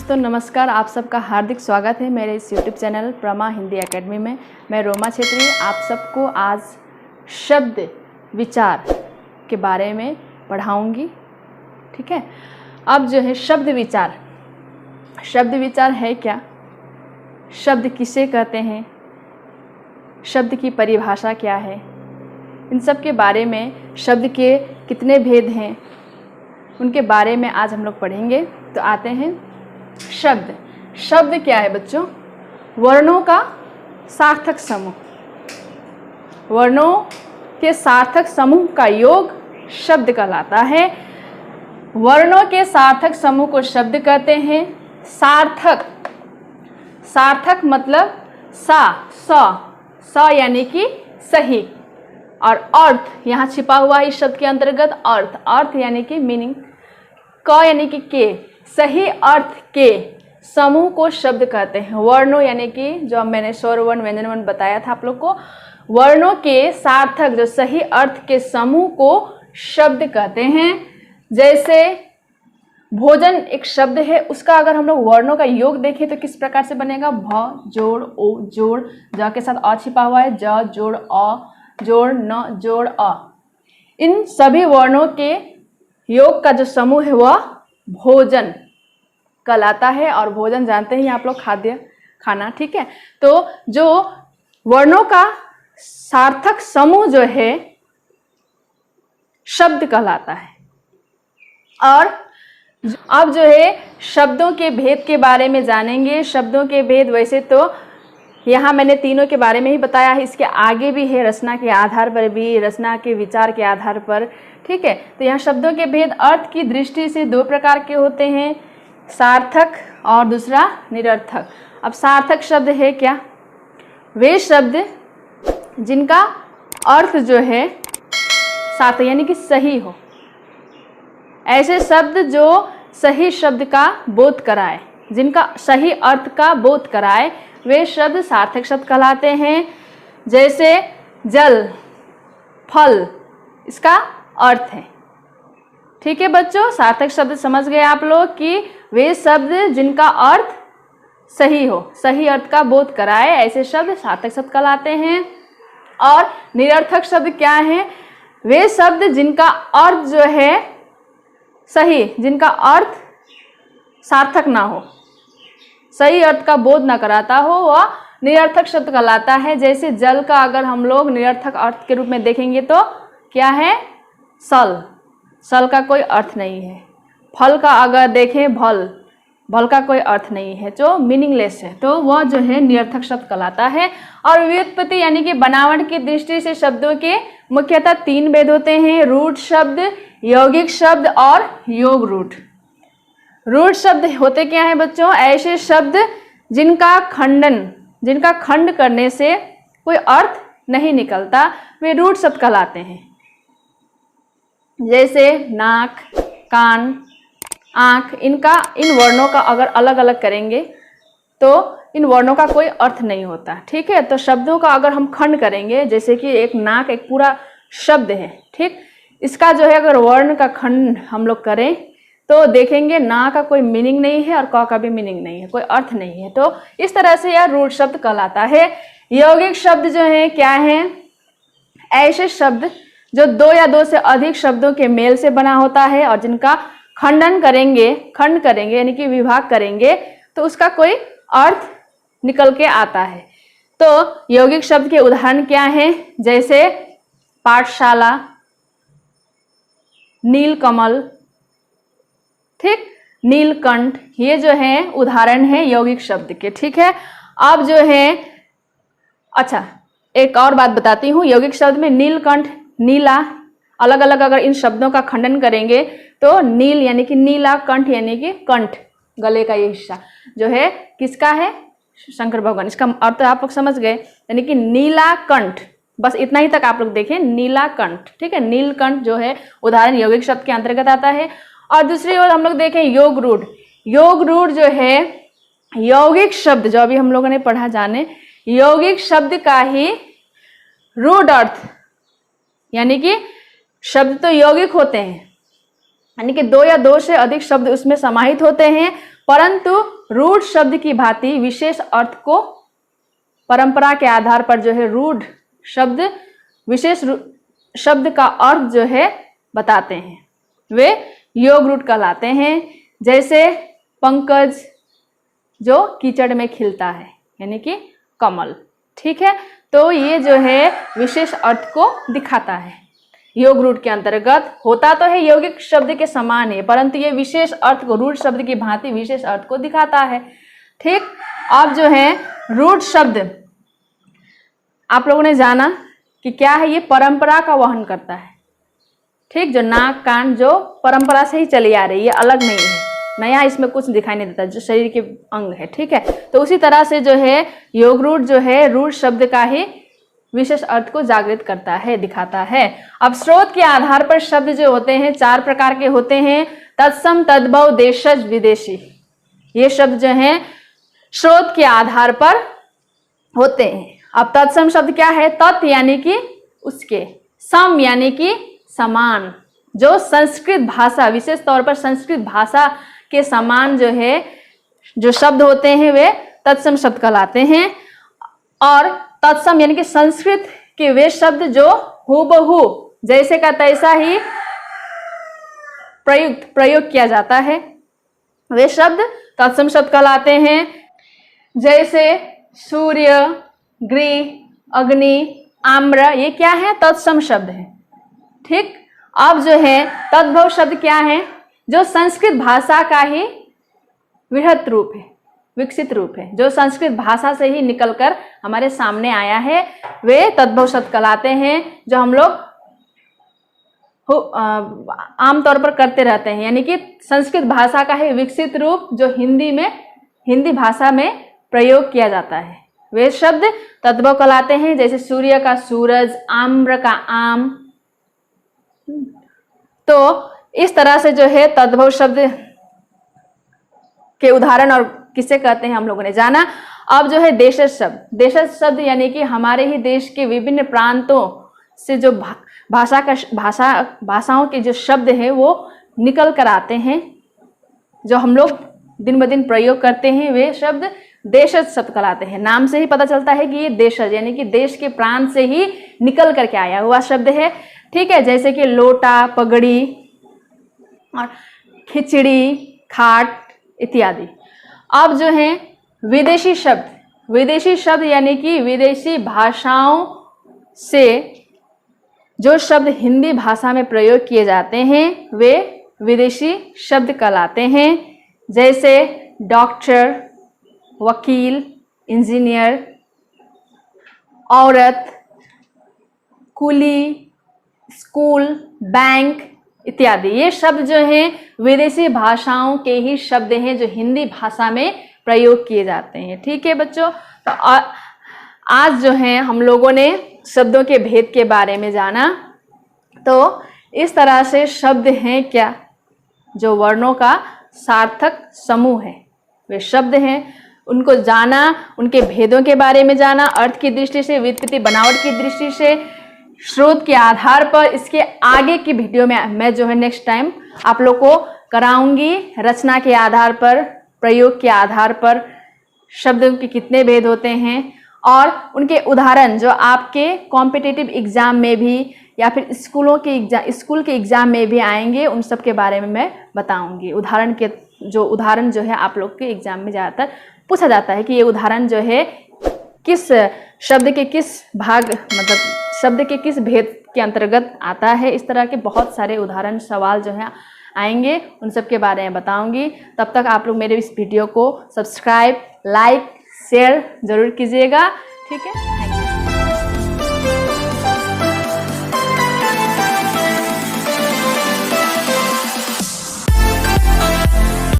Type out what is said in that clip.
दोस्तों नमस्कार, आप सबका हार्दिक स्वागत है मेरे इस YouTube चैनल प्रमा हिंदी एकेडमी में। मैं रोमा छेत्री आप सबको आज शब्द विचार के बारे में पढ़ाऊंगी। ठीक है, अब जो है शब्द विचार है क्या, शब्द किसे कहते हैं, शब्द की परिभाषा क्या है, इन सब के बारे में, शब्द के कितने भेद हैं, उनके बारे में आज हम लोग पढ़ेंगे। तो आते हैं शब्द क्या है बच्चों? वर्णों का सार्थक समूह। वर्णों के सार्थक समूह का योग शब्द कहलाता है। वर्णों के सार्थक समूह को शब्द कहते हैं। सार्थक मतलब स यानी कि सही, और अर्थ यहाँ छिपा हुआ है इस शब्द के अंतर्गत। अर्थ यानी कि मीनिंग, क यानी कि के, सही अर्थ के समूह को शब्द कहते हैं। वर्णों यानी कि जो मैंने स्वर वर्ण व्यंजन वर्ण बताया था आप लोग को, वर्णों के सार्थक जो सही अर्थ के समूह को शब्द कहते हैं। जैसे भोजन एक शब्द है, उसका अगर हम लोग वर्णों का योग देखें तो किस प्रकार से बनेगा? भ जोड़ ओ जोड़, ज के साथ अ छिपा हुआ है, ज जोड़ अ जोड़ न जोड़ अ। इन सभी वर्णों के योग का जो समूह है वह भोजन कहलाता है। और भोजन जानते हैं आप लोग, खाना। ठीक है, तो जो वर्णों का सार्थक समूह जो है शब्द कहलाता है। और अब जो है शब्दों के भेद के बारे में जानेंगे। शब्दों के भेद वैसे तो यहाँ मैंने तीनों के बारे में ही बताया है, इसके आगे भी है, रचना के आधार पर भी, रचना के विचार के आधार पर। ठीक है, तो यहाँ शब्दों के भेद अर्थ की दृष्टि से दो प्रकार के होते हैं, सार्थक और दूसरा निरर्थक। अब सार्थक शब्द है क्या? वे शब्द जिनका अर्थ जो है सार्थक यानी कि सही हो, ऐसे शब्द जो सही शब्द का बोध कराए, जिनका सही अर्थ का बोध कराए, वे शब्द सार्थक शब्द कहलाते हैं। जैसे जल, फल, इसका अर्थ है। ठीक है बच्चों, सार्थक शब्द समझ गए आप लोग कि वे शब्द जिनका अर्थ सही हो, सही अर्थ का बोध कराए, ऐसे शब्द सार्थक शब्द कहलाते हैं। और निरर्थक शब्द क्या है? वे शब्द जिनका अर्थ जो है सही, जिनका अर्थ सार्थक ना हो, सही अर्थ का बोध ना कराता हो, वह निरर्थक शब्द कहलाता है। जैसे जल का अगर हम लोग निरर्थक अर्थ के रूप में देखेंगे तो क्या है? सल का कोई अर्थ नहीं है। फल का अगर देखें, भल का कोई अर्थ नहीं है, जो मीनिंगलेस है, तो वह जो है निरर्थक शब्द कहलाता है। और व्युत्पत्ति यानी कि बनावट की दृष्टि से शब्दों के मुख्यतः तीन भेद होते हैं, रूढ़ शब्द, यौगिक शब्द और योग रूढ़। रूढ़ शब्द होते क्या हैं बच्चों? ऐसे शब्द जिनका खंड करने से कोई अर्थ नहीं निकलता, वे रूढ़ शब्द कहलाते हैं। जैसे नाक, कान, आँख, इन वर्णों का अगर अलग अलग करेंगे तो इन वर्णों का कोई अर्थ नहीं होता। ठीक है, तो शब्दों का अगर हम खंड करेंगे, जैसे कि एक नाक एक पूरा शब्द है, ठीक, इसका जो है अगर वर्ण का खंड हम लोग करें तो देखेंगे ना का कोई मीनिंग नहीं है और क का भी मीनिंग नहीं है, कोई अर्थ नहीं है। तो इस तरह से यह रूढ़ शब्द कहलाता है। यौगिक शब्द जो है क्या है? ऐसे शब्द जो दो या दो से अधिक शब्दों के मेल से बना होता है और जिनका खंड करेंगे यानी कि विभाग करेंगे तो उसका कोई अर्थ निकल के आता है। तो यौगिक शब्द के उदाहरण क्या हैं? जैसे पाठशाला, नीलकमल, ठीक, नीलकंठ, ये जो है उदाहरण है यौगिक शब्द के। ठीक है, अब जो है अच्छा एक और बात बताती हूँ। यौगिक शब्द में नीलकंठ, नीला, अलग अलग अगर इन शब्दों का खंडन करेंगे तो नील यानी कि नीला, कंठ यानी कि कंठ, गले का ये हिस्सा जो है किसका है? शंकर भगवान। इसका अर्थ आप लोग समझ गए, यानी कि नीला कंठ, बस इतना ही तक आप लोग देखें, नीला कंठ। ठीक है, नीलकंठ जो है उदाहरण यौगिक शब्द के अंतर्गत आता है। और दूसरी ओर हम लोग देखें योग रूढ़। योग रूढ़ जो है यौगिक शब्द, जो अभी हम लोगों ने पढ़ा जाने, यौगिक शब्द का ही रूढ़ अर्थ, यानी कि शब्द तो यौगिक होते हैं, यानी कि दो या दो से अधिक शब्द उसमें समाहित होते हैं, परंतु रूढ़ शब्द की भांति विशेष अर्थ को परंपरा के आधार पर जो है रूढ़ शब्द विशेष शब्द का अर्थ जो है बताते हैं, वे योग रूढ़ कहलाते हैं। जैसे पंकज जो कीचड़ में खिलता है, यानी कि कमल। ठीक है, तो ये जो है विशेष अर्थ को दिखाता है। योग रूढ़ के अंतर्गत होता तो है यौगिक शब्द के समान है, परंतु ये विशेष अर्थ को रूढ़ शब्द की भांति विशेष अर्थ को दिखाता है। ठीक, अब जो है रूढ़ शब्द आप लोगों ने जाना कि क्या है, ये परंपरा का वहन करता है। ठीक, जो नाक कान जो परंपरा से ही चली आ रही है, ये अलग नहीं है, नया इसमें कुछ दिखाई नहीं देता, जो शरीर के अंग है। ठीक है, तो उसी तरह से जो है योग रूढ़ जो है रूढ़ शब्द का ही विशेष अर्थ को जागृत करता है, दिखाता है। अब स्रोत के आधार पर शब्द जो होते हैं 4 प्रकार के होते हैं, तत्सम, तद्भव, देशज, विदेशी। ये शब्द जो हैं स्रोत के आधार पर होते हैं। अब तत्सम शब्द क्या है? तत् यानी कि उसके, सम यानी कि समान, जो संस्कृत भाषा, विशेष तौर पर संस्कृत भाषा के समान जो है जो शब्द होते हैं वे तत्सम शब्द कहलाते हैं। और तत्सम यानी कि संस्कृत के वे शब्द जो हूबहू जैसे का तैसा ही प्रयोग किया जाता है, वे शब्द तत्सम शब्द कहलाते हैं। जैसे सूर्य, गृह, अग्नि, आम्र, ये क्या है? तत्सम शब्द है। ठीक, अब जो है तद्भव शब्द क्या है? जो संस्कृत भाषा का ही वृहत रूप है, विकसित रूप है, जो संस्कृत भाषा से ही निकलकर हमारे सामने आया है, वे तद्भव शब्द कहलाते हैं। जो हम लोग आमतौर पर करते रहते हैं, यानी कि संस्कृत भाषा का ही विकसित रूप जो हिंदी भाषा में प्रयोग किया जाता है, वे शब्द तद्भव कहलाते हैं। जैसे सूर्य का सूरज, आम्र का आम। तो इस तरह से जो है तद्भव शब्द के उदाहरण और किसे कहते हैं हम लोगों ने जाना। अब जो है देशज शब्द, देशज शब्द यानी कि हमारे ही देश के विभिन्न प्रांतों से जो भाषाओं के जो शब्द हैं वो निकल कर आते हैं, जो हम लोग दिन ब दिन प्रयोग करते हैं, वे शब्द देशज शब्द कहलाते हैं। नाम से ही पता चलता है कि ये देशज यानी कि देश के प्रांत से ही निकल करके आया हुआ शब्द है। ठीक है, जैसे कि लोटा, पगड़ी और खिचड़ी, खाट इत्यादि। अब जो है विदेशी शब्द, विदेशी शब्द यानी कि विदेशी भाषाओं से जो शब्द हिंदी भाषा में प्रयोग किए जाते हैं वे विदेशी शब्द कहलाते हैं। जैसे डॉक्टर, वकील, इंजीनियर, औरत, कुली, स्कूल, बैंक इत्यादि। ये शब्द जो हैं विदेशी भाषाओं के ही शब्द हैं जो हिंदी भाषा में प्रयोग किए जाते हैं। ठीक है बच्चों, तो आज जो है हम लोगों ने शब्दों के भेद के बारे में जाना। तो इस तरह से शब्द हैं क्या? जो वर्णों का सार्थक समूह है, वे शब्द हैं, उनको जाना, उनके भेदों के बारे में जाना, अर्थ की दृष्टि से, व्युत्पत्ति बनावट की दृष्टि से, स्रोत के आधार पर। इसके आगे की वीडियो में मैं जो है नेक्स्ट टाइम आप लोग को कराऊंगी रचना के आधार पर, प्रयोग के आधार पर शब्दों के कितने भेद होते हैं और उनके उदाहरण जो आपके कॉम्पिटिटिव एग्जाम में भी या फिर स्कूल के एग्जाम में भी आएंगे, उन सब के बारे में मैं बताऊंगी। उदाहरण जो है आप लोग के एग्जाम में ज़्यादातर पूछा जाता है कि ये उदाहरण जो है किस शब्द के किस भाग, मतलब शब्द के किस भेद के अंतर्गत आता है। इस तरह के बहुत सारे उदाहरण सवाल जो हैं आएंगे, उन सब के बारे में बताऊंगी। तब तक आप लोग मेरे इस वीडियो को सब्सक्राइब, लाइक, शेयर ज़रूर कीजिएगा। ठीक है।